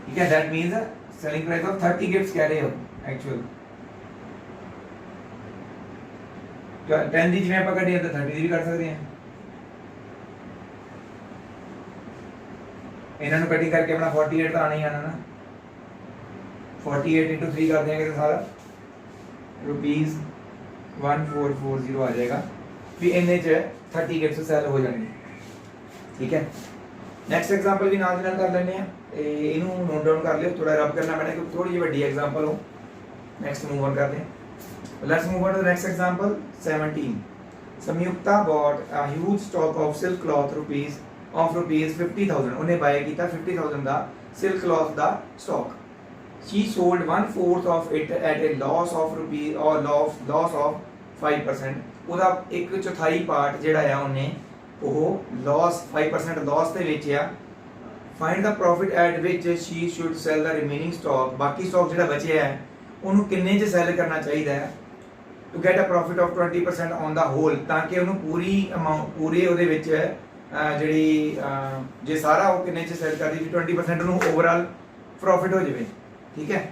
ठीक है, that means selling price of 30 gifts कह रहे हो एक्चुअल। 10 दी जिवें ਆਪਾਂ ਕੱਢੀ ਤਾਂ 30 ਦੀ ਵੀ ਕਰ ਸਕਦੇ ਹਾਂ। ਇਹਨਾਂ ਨੂੰ ਕਟਿੰਗ ਕਰਕੇ ਆਪਣਾ 48 ਤਾਂ ਆਣਾ ਹੀ आना ना। 48 into 3 कर देंगे तो सारा रुपीज 1440 आ जाएगा। फिर इन्हें 30 गिफ्ट सेल हो जाएंगे। ठीक है, ਨੈਕਸਟ ਐਗਜ਼ਾਮਪਲ ਵੀ ਨਾਲ ਦੀ ਨਾਲ ਕਰ ਲੈਂਦੇ ਆ ਤੇ ਇਹਨੂੰ ਨੋਟ ਡਾਊਨ ਕਰ ਲਿਓ, ਥੋੜਾ ਰਬ ਕਰਨਾ ਪੈਣਾ ਕਿਉਂਕਿ ਥੋੜੀ ਜਿਹੀ ਵੱਡੀ ਐਗਜ਼ਾਮਪਲ ਹੋ। ਨੈਕਸਟ ਮੂਵ ਔਨ ਕਰਦੇ ਹਾਂ। Let's move on to the next example 17। Samyukta bought a huge stock of silk cloth rupees 50,000। ਉਹਨੇ ਬਾਏ ਕੀਤਾ 50,000 ਦਾ silk cloth the stock। She sold 1/4 of it at a loss of rupees or loss of 5%। ਉਹਦਾ 1/4 part ਜਿਹੜਾ ਆ ਉਹਨੇ ਉਹ loss 5% loss ਤੇ ਵੇਚਿਆ। Find the profit at which she should sell the remaining stock। ਬਾਕੀ stock ਜਿਹੜਾ ਬਚਿਆ ਹੈ ਉਹਨੂੰ ਕਿੰਨੇ 'ਚ ਸੈਲ ਕਰਨਾ ਚਾਹੀਦਾ ਹੈ to get a profit of 20% on the whole, ਤਾਂ ਕਿ ਉਹਨੂੰ ਪੂਰੀ ਅਮਾਉਂਟ ਪੂਰੇ ਉਹਦੇ ਵਿੱਚ ਜਿਹੜੀ ਜੇ ਸਾਰਾ ਉਹ ਕਿੰਨੇ 'ਚ ਸੈਲ ਕਰਦੀ 20% ਉਹਨੂੰ ਓਵਰਆਲ ਪ੍ਰੋਫਿਟ ਹੋ ਜਾਵੇ। ਠੀਕ ਹੈ,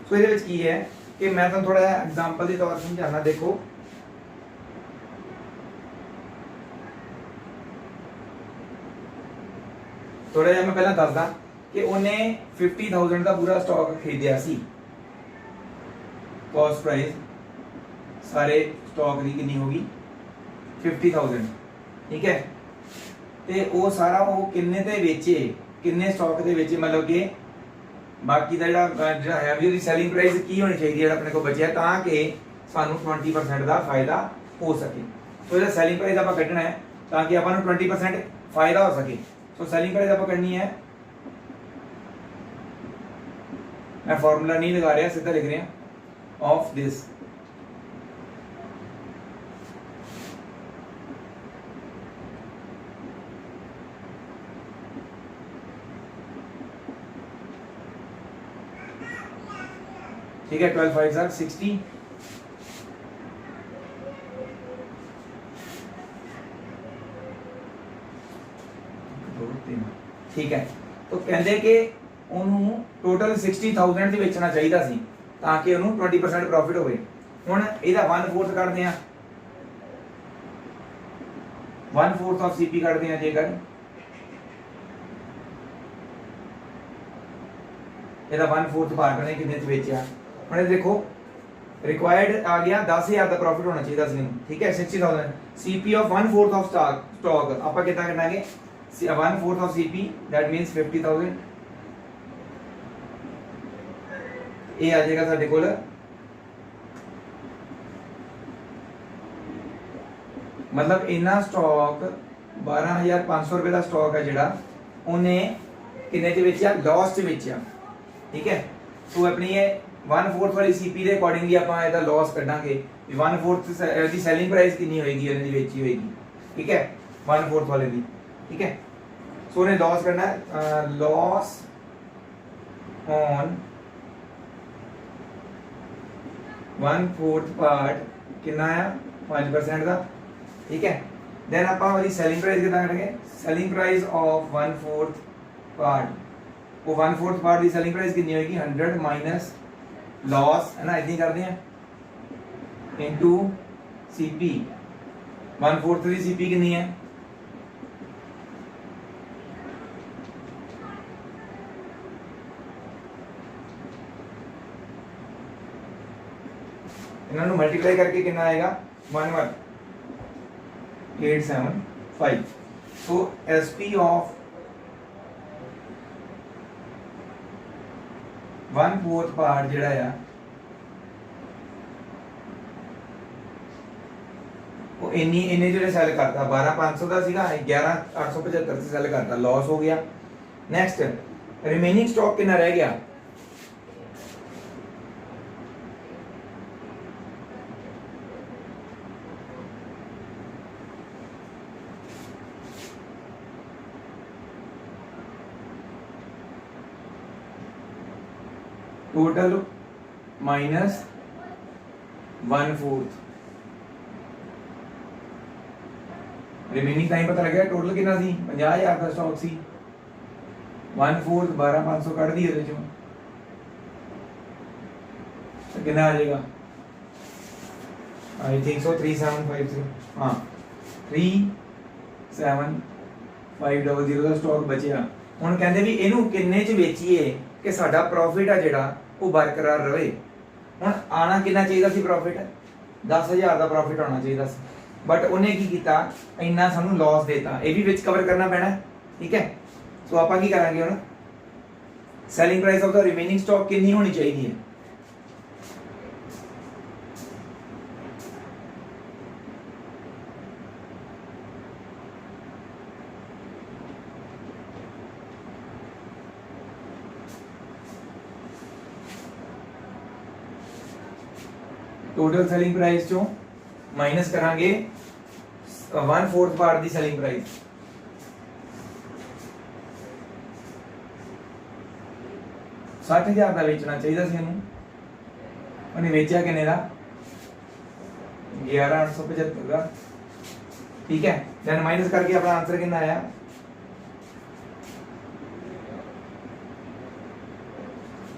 ਸੋ ਇਹਦੇ ਵਿੱਚ ਕੀ ਹੈ ਕਿ ਮੈਂ ਤੁਹਾਨੂੰ ਥੋੜਾ ਜਿਹਾ ਐਗਜ਼ਾਮਪਲ ਦੇ ਤੌਰ ਸਮਝਾਉਣਾ। ਦੇਖੋ ਥੋੜਾ ਜਿਹਾ ਮੈਂ ਪਹਿਲਾਂ ਦੱਸਦਾ ਕਿ ਉਹਨੇ 50,000 ਦਾ ਪੂਰਾ ਸਟਾਕ ਖਰੀਦਿਆ ਸੀ। ਕਾਸਟ ਪ੍ਰਾਈਸ ਸਾਰੇ ਸਟਾਕ ਦੀ ਕਿੰਨੀ ਹੋਗੀ 50,000। ਠੀਕ ਹੈ, ਤੇ ਉਹ ਸਾਰਾ ਉਹ ਕਿੰਨੇ ਤੇ ਵੇਚੇ, ਕਿੰਨੇ ਸਟਾਕ ਦੇ ਵੇਚੇ, ਮਤਲਬ ਕਿ ਬਾਕੀ ਦਾ ਜਿਹੜਾ ਹੈ ਵੀ ਉਹਦੀ ਸੈਲਿੰਗ ਪ੍ਰਾਈਸ ਕੀ ਹੋਣੀ ਚਾਹੀਦੀ ਜਿਹੜਾ ਆਪਣੇ ਕੋਲ ਬਚਿਆ ਤਾਂ ਕਿ ਸਾਨੂੰ 20% ਦਾ ਫਾਇਦਾ ਹੋ ਸਕੇ। ਸੋ ਇਹਦਾ ਸੈਲਿੰਗ ਪ੍ਰਾਈਸ ਆਪਾਂ ਕੱਢਣਾ ਹੈ ਤਾਂ ਕਿ ਆਪਾਂ ਨੂੰ 20% ਫਾਇਦਾ ਹੋ ਸਕੇ। ਸੋ ਸੈਲਿੰਗ ਪ੍ਰਾਈਸ ਆਪਾਂ ਕੱਢਣੀ ਹੈ, ਮੈਂ ਫਾਰਮੂਲਾ ਨਹੀਂ ਲਗਾ ਰਿਹਾ, ਸਿੱਧਾ ਲਿਖ ਰਿਹਾ of this। ठीक है, 12 5 are 60। ठीक है, तो कहते कि ਉਹਨੂੰ ਟੋਟਲ 60,000 ਦੀ ਵੇਚਣਾ ਚਾਹੀਦਾ ਸੀ ਤਾਂ ਕਿ ਉਹਨੂੰ 20% ਪ੍ਰੋਫਿਟ ਹੋਵੇ। ਹੁਣ ਇਹਦਾ 1/4 ਕੱਢਦੇ ਆ, 1/4 ਆਫ ਸੀਪੀ ਕੱਢਦੇ ਆ। ਜੇਕਰ ਇਹਦਾ 1/4 ਪਾਰਟ ਨੇ ਕਿੰਨੇ ਚ ਵੇਚਿਆ, ਹੁਣ ਇਹ ਦੇਖੋ ਰਿਕੁਆਇਰਡ ਆ ਗਿਆ 10,000 ਦਾ ਪ੍ਰੋਫਿਟ ਹੋਣਾ ਚਾਹੀਦਾ ਸੀ ਇਹਨੂੰ। ਠੀਕ ਹੈ, 60,000 ਸੀਪੀ ਆਫ 1/4 ਆਫ ਸਟਾਕ ਆਪਾਂ ਕਿੰਨਾ ਕਰਨਾਗੇ 1/4 ਆਫ ਸੀਪੀ ਦੈਟ ਮੀਨਸ 50,000। ਇਹ ਆ ਜਾਏਗਾ ਸਾਡੇ ਕੋਲ ਮਤਲਬ ਇਹਨਾਂ ਸਟਾਕ 12,500 ਰੁਪਏ ਦਾ ਸਟਾਕ ਹੈ ਜਿਹੜਾ ਉਹਨੇ ਕਿੰਨੇ ਚ ਵੇਚਿਆ, ਲਾਸ ਚ ਵੇਚਿਆ। ਠੀਕ ਹੈ, ਸੋ ਆਪਣੀ ਇਹ 1/4 ਵਾਲੀ ਸੀਪੀ ਦੇ ਅਕੋਰਡਿੰਗਲੀ ਆਪਾਂ ਇਹਦਾ ਲਾਸ ਕੱਢਾਂਗੇ। 1/4 ਦੀ ਸੈਲਿੰਗ ਪ੍ਰਾਈਸ ਕਿੰਨੀ ਹੋਏਗੀ ਇਹਨਾਂ ਦੀ ਵੇਚੀ ਹੋਏਗੀ। ਠੀਕ ਹੈ, 1/4 ਵਾਲੇ ਦੀ। ਠੀਕ ਹੈ, ਸੋ ਉਹਨੇ ਲਾਸ ਕਰਨਾ ਲਾਸ ਔਨ 1/4 ਪਾਰਟ ਕਿੰਨਾ ਆ 5% ਦਾ। ਠੀਕ ਹੈ, ਦੈਨ ਆਪਾਂ ਉਹਦੀ ਸੈਲਿੰਗ ਪ੍ਰਾਈਸ ਕਿੰਨਾ ਕਰਾਂਗੇ, ਸੈਲਿੰਗ ਪ੍ਰਾਈਸ ਆਫ 1/4 ਪਾਰਟ, ਉਹ 1/4 ਪਾਰਟ ਦੀ ਸੈਲਿੰਗ ਪ੍ਰਾਈਸ ਕਿੰਨੀ ਹੋਏਗੀ 100 ਮਾਈਨਸ ਲਾਸ ਹੈ ਨਾ, ਇਦਾਂ ਹੀ ਕਰਦੇ ਆ ਇਨਟੂ ਸੀਪੀ। 1/4 ਦੀ ਸੀਪੀ ਕਿੰਨੀ ਹੈ ਇਹਨਾਂ ਨੂੰ ਮਲਟੀਪਲਾਈ ਕਰਕੇ ਕਿੰਨਾ ਆਏਗਾ 11,875। ਸੋ SP ਆਫ 1/4 ਪਾਰਟ ਜਿਹੜਾ ਆ ਉਹ ਇੰਨੇ ਜਿਹੜੇ ਸੈਲ ਕਰਤਾ 12,500 ਦਾ ਸੀਗਾ 11,875 ਤੇ ਸੈਲ ਕਰਤਾ, ਲਾਸ ਹੋ ਗਿਆ। ਨੈਕਸਟ ਰਿਮੇਨਿੰਗ ਸਟਾਕ ਕਿੰਨਾ ਰਹਿ ਗਿਆ टोटल माइनस 1/4 रिमेनिंग टाइम पता लग गया टोटल कितना सी 50,000 का स्टॉक सी 1/4 12,500 कट दी ਇਹਦੇ ਚੋਂ तो कितना आ जाएगा आई थिंक सो 3750 हाँ 3750 ਦਾ ਸਟਾਕ ਬਚਿਆ। ਹੁਣ ਕਹਿੰਦੇ ਵੀ ਇਹਨੂੰ ਕਿੰਨੇ ਚ ਵੇਚੀਏ ਕਿ ਸਾਡਾ ਪ੍ਰੋਫਿਟ ਆ ਜਿਹੜਾ ਉਹ ਬਰਕਰਾਰ ਰਵੇ। ਹੁਣ ਆਣਾ ਕਿੰਨਾ ਚਾਹੀਦਾ ਸੀ ਪ੍ਰੋਫਿਟ 10,000 ਦਾ ਪ੍ਰੋਫਿਟ ਆਉਣਾ ਚਾਹੀਦਾ ਸੀ, ਬਟ ਉਹਨੇ ਕੀ ਕੀਤਾ ਇੰਨਾ ਸਾਨੂੰ ਲਾਸ ਦੇਤਾ। ਇਹ ਵੀ ਵਿੱਚ ਕਵਰ ਕਰਨਾ ਪੈਣਾ। ਠੀਕ ਹੈ, सो आप की करांगे हुण selling price of the remaining stock कितनी होनी चाहिए है टोटल सेलिंग प्राइस चो माइनस करांगे 1/4 पार्ट दी सेलिंग प्राइस 60,000 ਦਾ ਵੇਚਣਾ ਚਾਹੀਦਾ ਸੀ ਇਹਨੂੰ ਉਹਨੇ ਵੇਚਿਆ ਕਿੰਨੇ ਦਾ 11,875 ਦਾ ठीक है देन माइनस करके अपना आंसर कितना आया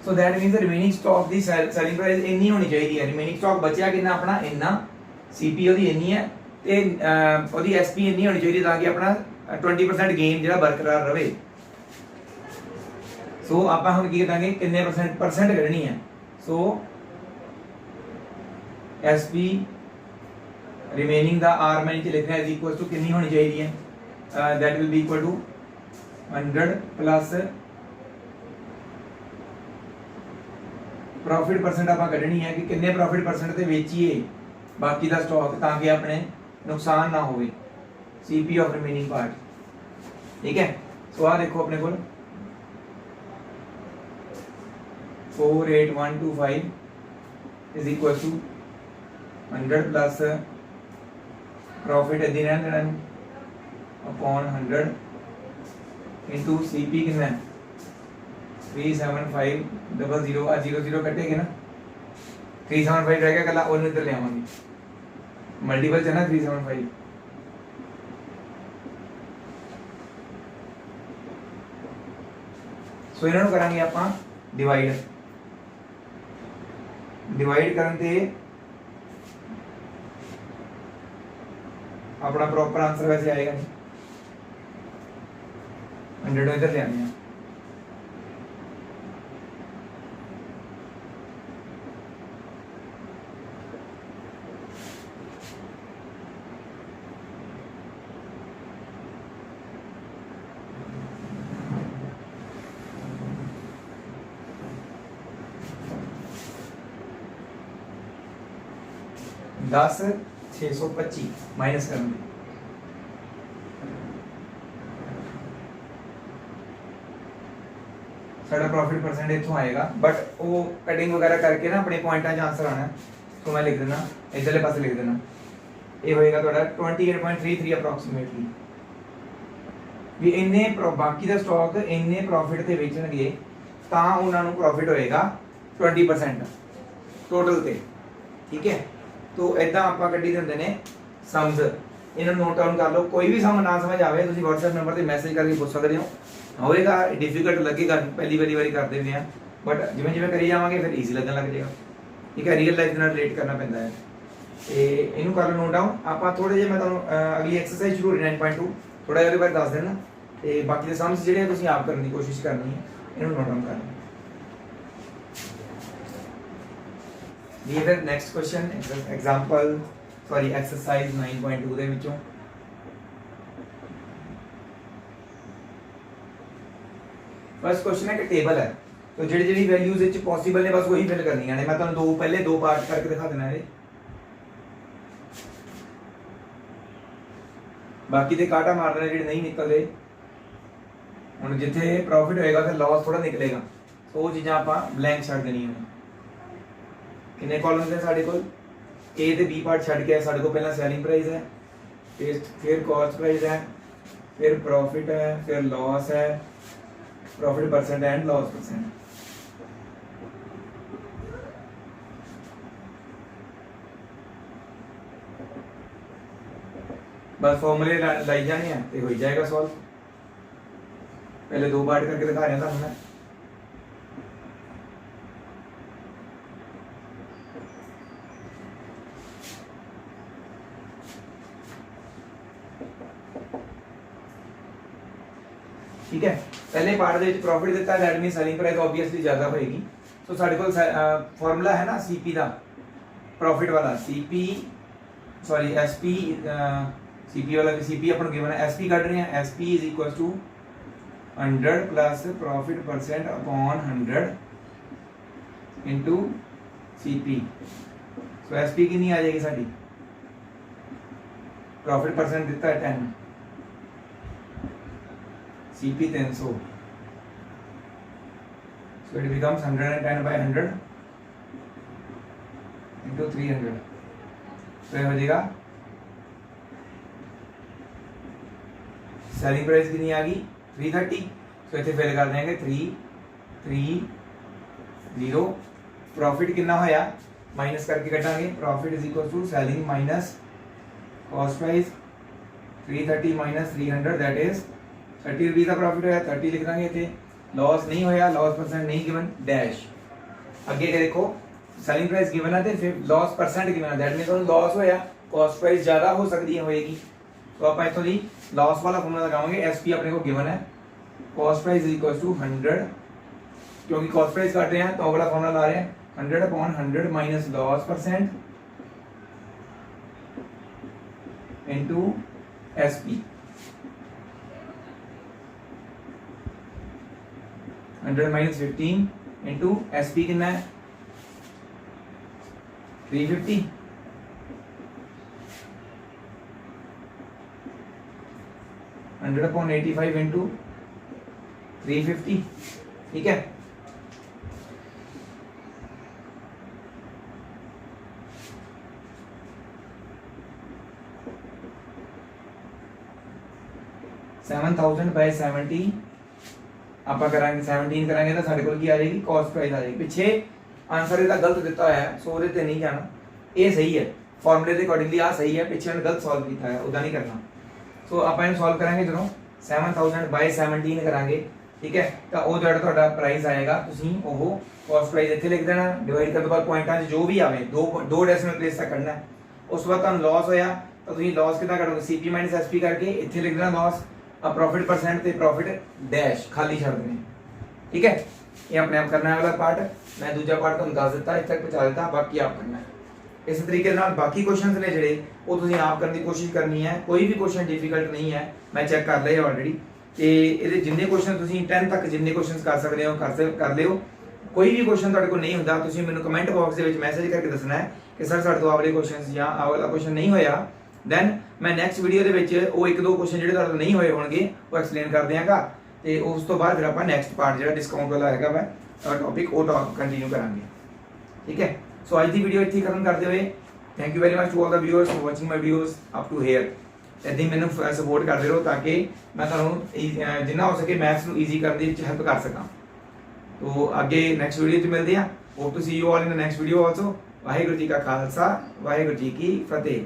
so that means the remaining stock the selling price इतनी होनी चाहिए रिमेनिंग स्टॉक बचा कितना अपना इतना सीपीओ दी इतनी है ते ओदी एसपी इतनी होनी चाहिए ताकि अपना 20% गेन जेड़ा बरकरार रहे सो आप हम की करेंगे कितने परसेंट करनी है सो एसपी रिमेनिंग द आर मैं नीचे लिख रहा है इज इक्वल टू कितनी होनी चाहिए that will be equal to 100 plus profit percent आप कढ़नी है कि कितने प्रॉफिट परसेंट ते बेचिए बाकी दा स्टॉक ताकि अपने नुकसान ना होवे सीपी ऑफ रिमेनिंग पार्ट ठीक है सो आ देखो अपने को 48125 is equal to 100 plus profit इधर रहने देना अपॉन 100 इनटू सीपी कितना है 37500 आ 00 कटेगे ना 375 रहेगा कल और इधर ले आवांगे मल्टीपल है ना 375 सो इन्हों करांगे ਆਪਾਂ डिवाइड ਕਰਨ ਤੇ अपना प्रॉपर आंसर वैसे आएगा नहीं 100 इधर ले आने हैं दस 625 माइनस कर साढ़ा प्रॉफिट परसेंट इथों आएगा बट वो कटिंग वगैरह करके ना अपने पॉइंटा आंसर आना तो मैं लिख देना इधरले पासे लिख देना ये होएगा ਤੁਹਾਡਾ 28.33 ਅਪਰੋਕਸੀਮੇਟਲੀ ਵੀ ਇੰਨੇ ਬਾਕੀ ਦਾ ਸਟਾਕ ਇੰਨੇ ਪ੍ਰੋਫਿਟ ਤੇ ਵੇਚਣਗੇ ਤਾਂ ਉਹਨਾਂ ਨੂੰ ਪ੍ਰੋਫਿਟ ਹੋਏਗਾ 20% ਟੋਟਲ ਤੇ ਠੀਕ ਹੈ तो इदा आप कड्डी दिंदे ने सम्स इन्होंने नोट डाउन कर लो कोई भी सम ना समझ आवे तुम WhatsApp नंबर पर मैसेज करके पूछ सकते हो होएगा डिफिकल्ट लगेगा पहली बारी करते हुए हैं बट जिवें जिवें करी जावांगे फिर ईजी लगन लग जाएगा ठीक है रियल लाइफ नाल रिलेट करना पैंदा है ते इनू कर लो नोट डाउन आप थोड़े जे मैं तुहानू अगली एक्सरसाइज शुरू 9.2 थोड़ा इहदे बारे दस देना ते बाकी दे सम्स जिहड़े तुसीं आप करने की कोशिश करनी है इनू नोट डाउन करना ये फिर next question example sorry exercise 9.2 ਦੇ ਵਿੱਚੋਂ फर्स्ट क्वेश्चन है कि टेबल है तो JD JD values which possible ने बस वही फिल करनी है मैं ਤੁਹਾਨੂੰ दो पहले दो पार्ट करके दिखा देना है बाकी दे काटा मार देना जेडे नहीं निकलदे ਹੁਣ ਜਿੱਥੇ प्रॉफिट होएगा फिर लॉस थोड़ा निकलेगा तो वो चीज़ां ਆਪਾਂ ब्लैंक ਛੱਡ ਦੇਣੀ है किन्ने कॉलम्स हैं साढ़े को ए ते बी पार्ट छड़ के साढ़े को पहला सेलिंग प्राइस है फिर कॉस्ट प्राइस है फिर प्रॉफिट है फिर लॉस है profit percent and loss percent बस फॉर्मूले लाई जाने हैं तो हो जाएगा सॉल्व पहले दो पार्ट करके दिखा रहा था मैं ठीक है पहले पार्ट दे विच प्रॉफिट दिता that mean selling price obviously ज्यादा होएगी तो साडे कोल फार्मूला है ना सीपी दा प्रॉफिट वाला सीपी सॉरी एसपी सीपी वाला सीपी अपन गिवन है एसपी काट रहे हैं SP is equal to 100 plus profit percent upon 100 into CP। So SP कितनी आ जाएगी साड़ी? प्रॉफिट परसेंट दिता है 10, CP 300, so it becomes 110 by 100 into 300, तो ये हो जाएगा सेलिंग प्राइस कितनी आ गई 330। तो इतने फिल कर देंगे 330, प्रॉफिट कितना होया माइनस करके कटांगे, profit is equal to selling minus cost price 330 minus 300 that is 30 rupees का प्रॉफिट होया, 30 लिख देंगे इतने। लॉस नहीं होया, लॉस परसेंट नहीं गिवन डैश। अगे देखो सेलिंग प्राइस गिवन है तो फिर लॉस परसेंट गिवन है, दैट मींस लॉस होया, कॉस्ट प्राइस ज्यादा हो सकती है होएगी। तो आप इथों दी लॉस वाला फॉर्मूला लगाओगे, एसपी अपने को गिवन है cost price is equal to 100, क्योंकि कॉस्ट प्राइस काट रहे हैं तो वाला फॉर्मूला ला रहे हैं 100 upon 100 minus loss percent into SP. 100 minus 15 into SP कितना है 350, 100 अपॉन 85 इंटू 350, ठीक है। $7,000 बाय 70 आप करांगे 17 करांगे तो साढ़े को की आ जाएगी कॉस्ट प्राइस आ जाएगी। पिछे आंसर ਇਹਦਾ गलत ਦਿੱਤਾ ਹੋਇਆ है, सो ਉਹਦੇ ਤੇ नहीं जाना, ਇਹ सही है फॉर्मूले ਦੇ अकॉर्डिंगली आ सही है, पिछे ने गलत सॉल्व किया है उदा नहीं करना। सो ਆਪਾਂ ਇਹਨੂੰ ਸੋਲਵ ਕਰਾਂਗੇ ਜਦੋਂ 7000 ਬਾਈ 17 ਕਰਾਂਗੇ, ਠੀਕ ਹੈ, ਤਾਂ ਉਹ ਜਿਹੜਾ ਤੁਹਾਡਾ ਪ੍ਰਾਈਸ ਆਏਗਾ ਤੁਸੀਂ ਉਹ ਕਾਸਟ ਪ੍ਰਾਈਸ ਇੱਥੇ ਲਿਖ ਦੇਣਾ, ਡਿਵਾਈਡ ਕਰਨ ਤੋਂ ਬਾਅਦ ਪੁਆਇੰਟਾਂ 'ਚ ਜੋ ਵੀ ਆਵੇ ਦੋ ਡੈਸੀਮਲ ਪਲੇਸ ਤੱਕ ਕੱਢਣਾ। ਉਸ ਤੋਂ ਬਾਅਦ ਤੁਹਾਨੂੰ ਲਾਸ ਹੋਇਆ ਤਾਂ ਤੁਸੀਂ ਲਾਸ ਕਿੱਦਾਂ ਕੱਢੋਗੇ, CP ਮਾਈਨਸ SP ਕਰਕੇ ਇੱਥੇ ਲਿਖ ਦੇਣਾ ਲਾਸ, अब प्रॉफिट परसेंट ते प्रॉफिट डैश खाली छड़ देने, ठीक है। ये अपने आप करना है वाला पार्ट, मैं दूसरा पार्ट तुहानू दस दिता, इत्थे तक पहुंचा दिता, बाकी आप करना है। इस तरीके नाल बाकी क्वेश्चंस ने जिहड़े वो तुसीं आप करने की कोशिश करनी है, कोई भी क्वेश्चन डिफिकल्ट नहीं है, मैं चेक कर लिया ऑलरेडी। ते इहदे जिन्ने क्वेश्चन तुसीं 10 तक जिन्ने क्वेश्चन कर सकदे हो कर लियो। कोई भी क्वेश्चन तुहाडे कोल नहीं हुंदा तुसीं मैनूं कमेंट बॉक्स दे विच मैसेज करके दसना है कि सर साडे तो आवले क्वेश्चन या आवला क्वेश्चन नहीं होया, दैन मैं नैक्सट वीडियो दे विच वो एक दो क्वेश्चन जिहड़े तुहाडे नहीं होए होणगे वो एक्सप्लेन कर देंगा, ते उस तो बाद फिर आपां नैक्सट पार्ट जिहड़ा डिस्काउंट वाला हैगा मैं टॉपिक वो कंटिन्यू करांगे, ठीक है। सो आज दी वीडियो इत्थे खत्म करदे होए, thank you very much to all the viewers for watching my videos up to here. इदां मैनूं सपोर्ट करदे रहो ताकि मैं तुहानूं जिन्ना हो सके मैथ्स नूं ईजी करने विच हेल्प कर सकां। तो आगे नैक्सट वीडियो च मिलदे हां, hope to see you all in the next video also. Waheguru ji का खालसा वाहिगुरू जी की फतेह।